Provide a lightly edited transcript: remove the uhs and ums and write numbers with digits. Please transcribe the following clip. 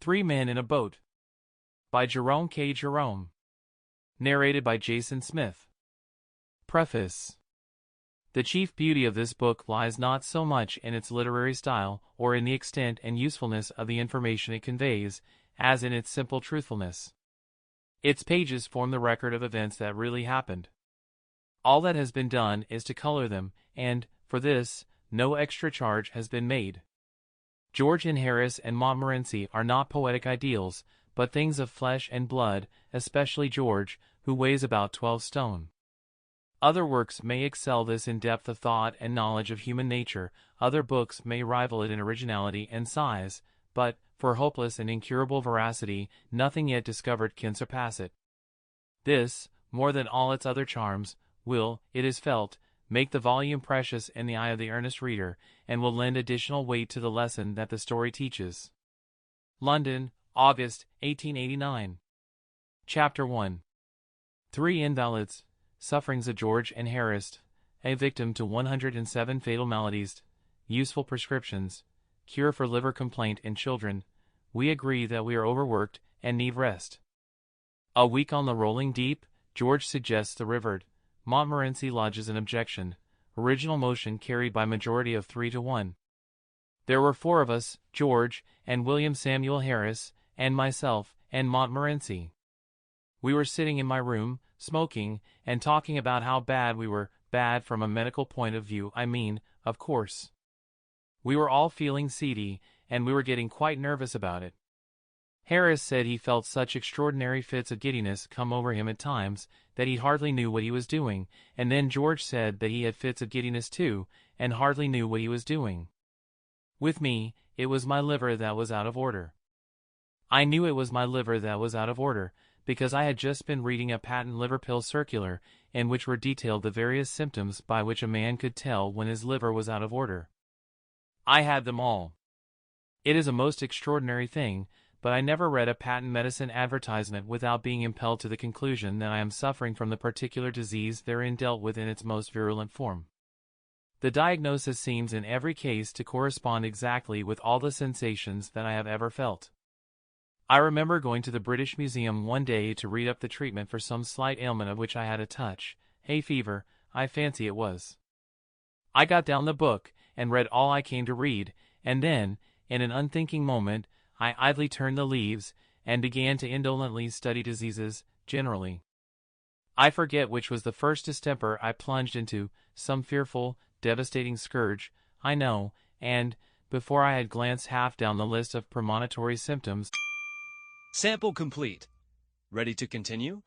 Three Men in a Boat by Jerome K. Jerome. Narrated by Jason Smith. Preface. The chief beauty of this book lies not so much in its literary style or in the extent and usefulness of the information it conveys, as in its simple truthfulness. Its pages form the record of events that really happened. All that has been done is to color them, and, for this, no extra charge has been made. George and Harris and Montmorency are not poetic ideals, but things of flesh and blood, especially George, who weighs about 12 stone. Other works may excel this in depth of thought and knowledge of human nature, other books may rival it in originality and size, but, for hopeless and incurable veracity, nothing yet discovered can surpass it. This, more than all its other charms, will, it is felt, make the volume precious in the eye of the earnest reader, and will lend additional weight to the lesson that the story teaches. London, August, 1889. Chapter 1. Three Invalids, Sufferings of George and Harris, a Victim to 107 Fatal Maladies, Useful Prescriptions, Cure for Liver Complaint in Children. We agree that we are overworked and need rest. A week on the rolling deep, George suggests the rivered. Montmorency lodges an objection. Original motion carried by majority of 3-1. There were four of us, George, and William Samuel Harris, and myself, and Montmorency. We were sitting in my room, smoking, and talking about how bad we were, bad from a medical point of view, I mean, of course. We were all feeling seedy, and we were getting quite nervous about it. Harris said he felt such extraordinary fits of giddiness come over him at times, that he hardly knew what he was doing, and then George said that he had fits of giddiness too, and hardly knew what he was doing. With me, it was my liver that was out of order. I knew it was my liver that was out of order, because I had just been reading a patent liver pill circular, in which were detailed the various symptoms by which a man could tell when his liver was out of order. I had them all. It is a most extraordinary thing, but I never read a patent medicine advertisement without being impelled to the conclusion that I am suffering from the particular disease therein dealt with in its most virulent form. The diagnosis seems in every case to correspond exactly with all the sensations that I have ever felt. I remember going to the British Museum one day to read up the treatment for some slight ailment of which I had a touch, hay fever, I fancy it was. I got down the book, and read all I came to read, and then, in an unthinking moment, I idly turned the leaves, and began to indolently study diseases, generally. I forget which was the first distemper I plunged into, some fearful, devastating scourge, I know, and, before I had glanced half down the list of premonitory symptoms. Sample complete. Ready to continue?